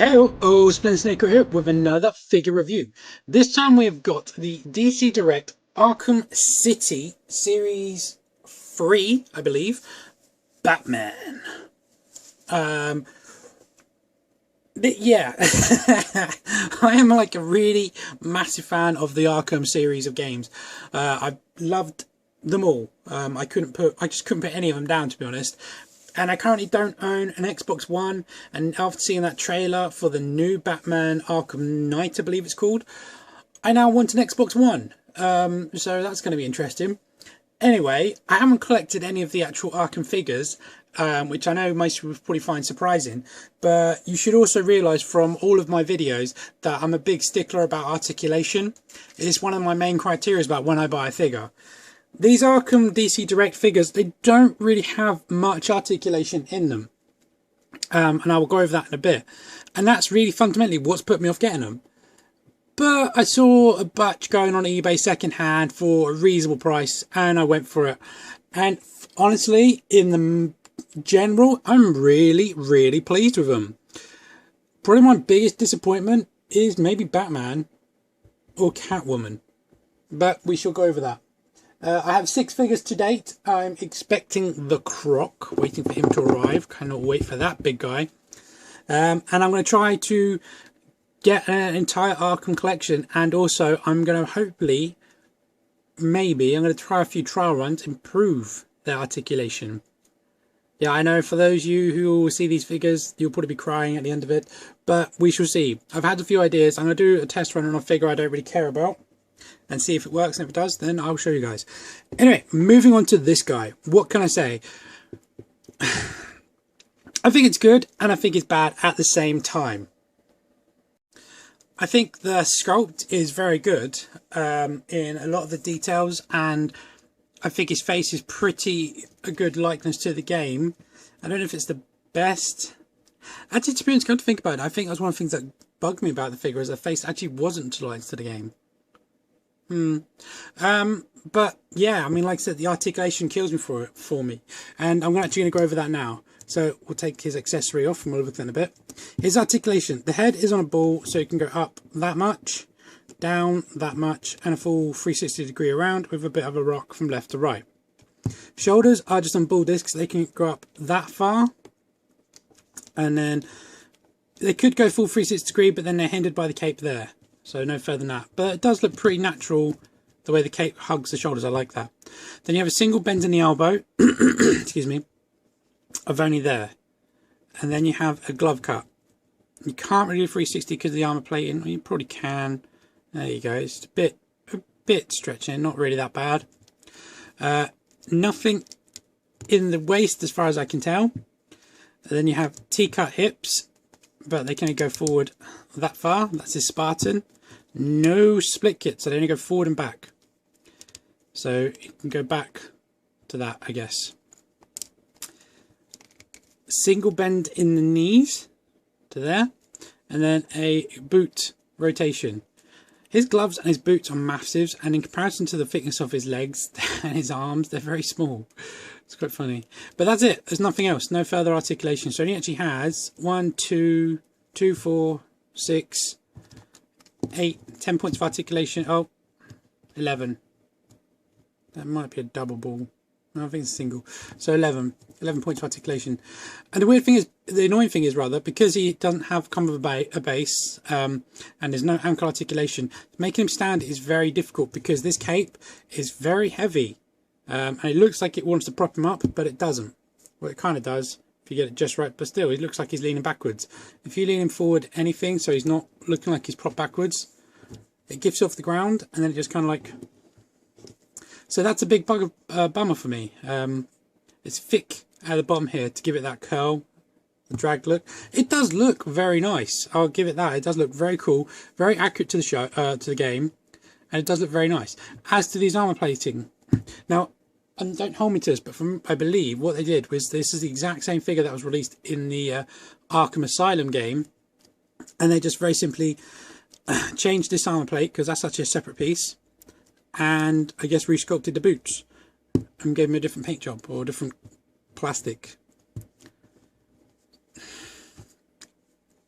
Hello, Splinter Snake here with another figure review. This time we've got the DC Direct Arkham City Series 3, I believe, Batman. Yeah, I am like a really massive fan of the Arkham series of games. I've loved them all. I just couldn't put any of them down, to be honest. And I currently don't own an Xbox One, and after seeing that trailer for the new Batman Arkham Knight, I believe it's called, I now want an Xbox One. So that's going to be interesting. Anyway, I haven't collected any of the actual Arkham figures, which I know most people probably find surprising, but you should also realise from all of my videos that I'm a big stickler about articulation. It's one of my main criteria about when I buy a figure. These Arkham DC Direct figures, they don't really have much articulation in them. And I will go over that in a bit. And that's really fundamentally what's put me off getting them. But I saw a batch going on eBay secondhand for a reasonable price, and I went for it. And honestly, in the general, I'm really pleased with them. Probably my biggest disappointment is maybe Batman or Catwoman. But we shall go over that. I have 6 figures to date. I'm expecting the Croc, waiting for him to arrive. Cannot wait for that big guy. And I'm going to try to get an entire Arkham collection, and also I'm going to hopefully, I'm going to try a few trial runs, improve their articulation. Yeah, I know for those of you who will see these figures, you'll probably be crying at the end of it, but we shall see. I've had a few ideas. I'm going to do a test run on a figure I don't really care about, and see if it works, and if it does, then I'll show you guys. Anyway, moving on to this guy. What can I say? I think it's good, and I think it's bad at the same time. I think the sculpt is very good in a lot of the details, and I think his face is pretty a good likeness to the game. I don't know if it's the best. Actually, to be honest, come to think about it, I think that was one of the things that bugged me about the figure, is the face actually wasn't likeness to the game. But yeah, I mean, like I said, the articulation kills me for me, and I'm actually going to go over that now. So we'll take his accessory off and we'll look at it in a bit. His articulation, the head is on a ball, so you can go up that much, down that much, and a full 360-degree around with a bit of a rock from left to right. Shoulders are just on ball discs, they can go up that far, and then they could go full 360-degree, but then they're hindered by the cape there. So no further than that. But it does look pretty natural, the way the cape hugs the shoulders. I like that. Then you have a single bend in the elbow, excuse me, of only there. And then you have a glove cut. You can't really do 360 because of the armour plating. Well, you probably can. There you go. It's a bit stretching, not really that bad. Nothing in the waist as far as I can tell. And then you have T-cut hips, but they can only go forward that far. That's his Spartan. No split kit, so they only go forward and back. So you can go back to that, I guess. Single bend in the knees to there, and then a boot rotation. His gloves and his boots are massive, and in comparison to the thickness of his legs and his arms, they're very small. It's quite funny. But that's it. There's nothing else. No further articulation. So he actually has 1, 2, 4, 6, 8, 10 points of articulation. Oh, 11. That might be a double ball. No, I think it's a single. So 11 points of articulation. And the weird thing is, the annoying thing is rather, because he doesn't have come with a base, and there's no ankle articulation, making him stand is very difficult because this cape is very heavy. And it looks like it wants to prop him up, but it doesn't. Well, it kind of does if you get it just right, but still, it looks like he's leaning backwards. If you lean him forward anything, so he's not looking like he's propped backwards, it gifts off the ground, and then it just kind of like... So that's a big bummer for me. It's thick at the bottom here to give it that curl, the drag look. It does look very nice. I'll give it that. It does look very cool, very accurate to the show, to the game, and it does look very nice. As to these armor plating, now, and don't hold me to this, but from I believe what they did was this is the exact same figure that was released in the Arkham Asylum game, and they just very simply changed this armor plate because that's actually a separate piece. And I guess resculpted the boots and gave him a different paint job or a different plastic.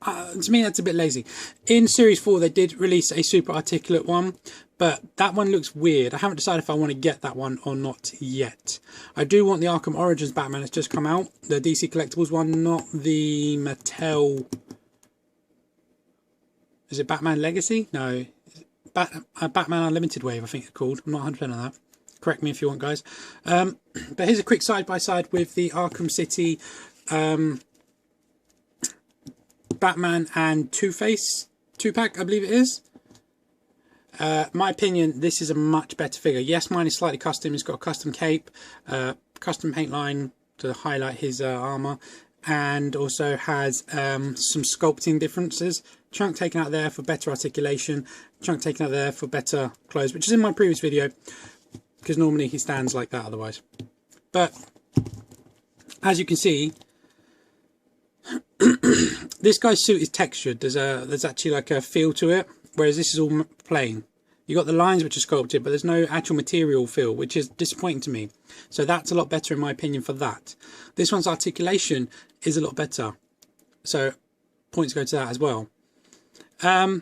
To me, that's a bit lazy. In Series 4, they did release a super articulate one, but that one looks weird. I haven't decided if I want to get that one or not yet. I do want the Arkham Origins Batman that's just come out, the DC Collectibles one, not the Mattel... Is it Batman Legacy? No. Batman Unlimited Wave, I think it's called. I'm not 100% on that. Correct me if you want, guys. But here's a quick side-by-side with the Arkham City... Batman and Two-Face 2-pack, I believe it is. My opinion, this is a much better figure. Yes, mine is slightly custom. It's got a custom cape, custom paint line to highlight his armour, and also has some sculpting differences. Chunk taken out there for better articulation, chunk taken out there for better clothes, which is in my previous video, because normally he stands like that otherwise. But as you can see, this guy's suit is textured. There's actually like a feel to it, whereas this is all plain. You got the lines which are sculpted, but there's no actual material feel, which is disappointing to me. So that's a lot better in my opinion for that. This one's articulation is a lot better, so points go to that as well. Yeah,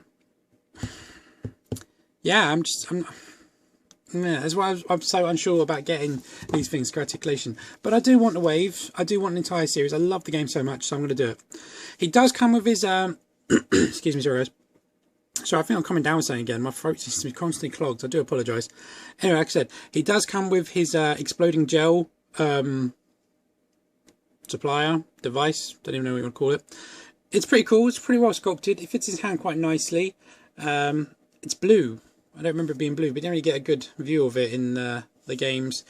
that's why I'm so unsure about getting these things for articulation. But I do want the wave. I do want an entire series. I love the game so much, so I'm going to do it. He does come with his... excuse me, sorry guys. So I think I'm coming down with something again. My throat seems to be constantly clogged. I do apologise. Anyway, like I said, he does come with his exploding gel supplier, device. Don't even know what you want to call it. It's pretty cool. It's pretty well sculpted. It fits his hand quite nicely. It's blue. I don't remember it being blue, but you didn't really get a good view of it in the games,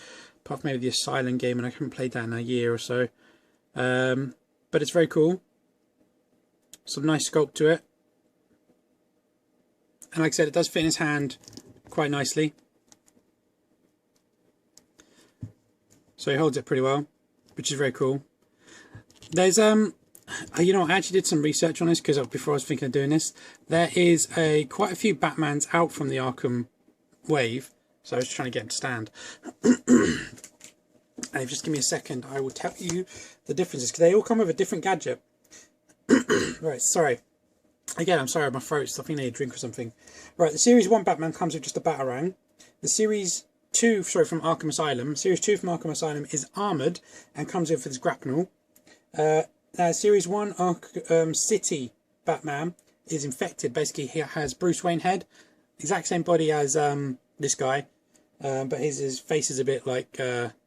apart from maybe the Asylum game, and I haven't played that in a year or so. But it's very cool. Some nice sculpt to it. And like I said, it does fit in his hand quite nicely. So he holds it pretty well, which is very cool. There's you know, I actually did some research on this because before I was thinking of doing this. There is quite a few Batmans out from the Arkham wave, so I was trying to get him to stand. And just give me a second, I will tell you the differences, because they all come with a different gadget. Right, sorry. Again, I'm sorry, my throat's stuffing. I need a drink or something. Right, the Series 1 Batman comes with just a Batarang. The Series 2, sorry, from Arkham Asylum. Series 2 from Arkham Asylum is armoured and comes with his grapnel. Series 1 Arkham City Batman is infected. Basically, he has Bruce Wayne head. Exact same body as this guy. But his face is a bit like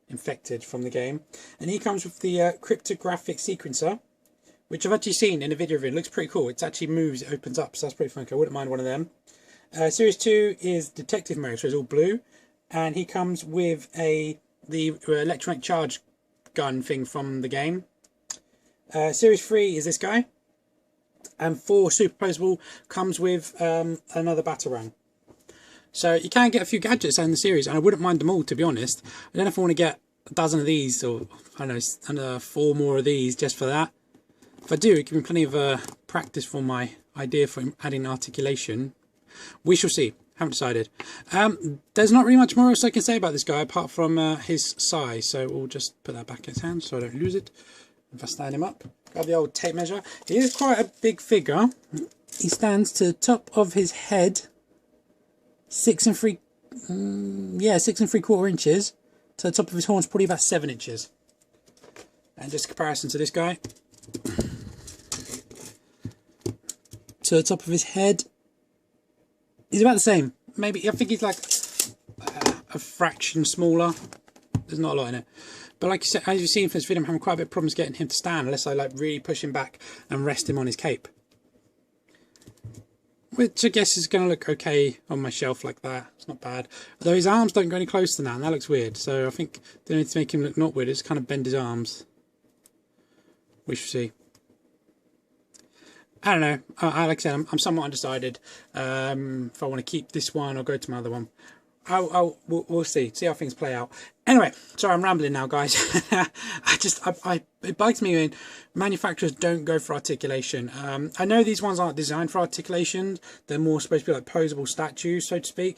infected from the game. And he comes with the cryptographic sequencer, which I've actually seen in a video of it. It looks pretty cool. It actually moves, it opens up, so that's pretty funky. I wouldn't mind one of them. Series 2 is detective mode, so it's all blue. And he comes with the electronic charge gun thing from the game. Series 3 is this guy. And 4 Superposable comes with another Batarang. So you can get a few gadgets in the series, and I wouldn't mind them all, to be honest. I don't know if I want to get a dozen of these, or I don't know, 4 more of these just for that. If I do, it gives me plenty of practice for my idea for adding articulation. We shall see. Haven't decided. There's not really much more else I can say about this guy apart from his size. So we'll just put that back in his hand so I don't lose it. If I stand him up, grab the old tape measure. He is quite a big figure. He stands to the top of his head, 6 3/4 inches. To the top of his horns, probably about 7 inches. And just a comparison to this guy. To the top of his head, he's about the same. Maybe, I think he's like a fraction smaller. There's not a lot in it. But like you said, as you've seen from this video, I'm having quite a bit of problems getting him to stand unless I like really push him back and rest him on his cape. Which I guess is going to look okay on my shelf like that. It's not bad. Although his arms don't go any closer than that, and that looks weird. So I think the only thing to make him look not weird is kind of bend his arms. We shall see. I don't know. Like I said, I'm somewhat undecided if I want to keep this one or go to my other one. We'll see how things play out. Anyway, sorry, I'm rambling now, guys. It bugs me when manufacturers don't go for articulation. I know these ones aren't designed for articulation. They're more supposed to be like posable statues, so to speak.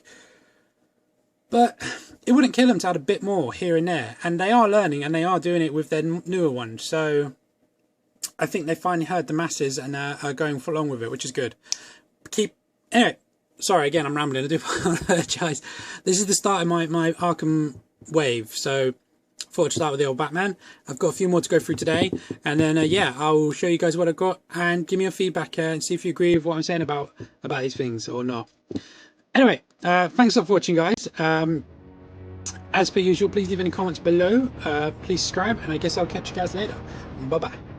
But it wouldn't kill them to add a bit more here and there. And they are learning, and they are doing it with their newer ones. So I think they finally heard the masses and are going along with it, which is good. Anyway, sorry again, I'm rambling. I do apologise. This is the start of my Arkham wave, so thought I'd start with the old Batman. I've got a few more to go through today, and then yeah, I'll show you guys what I've got and give me your feedback and see if you agree with what I'm saying about these things or not. Anyway, thanks a lot for watching, guys. As per usual, please leave any comments below. Please subscribe, and I guess I'll catch you guys later. Bye bye.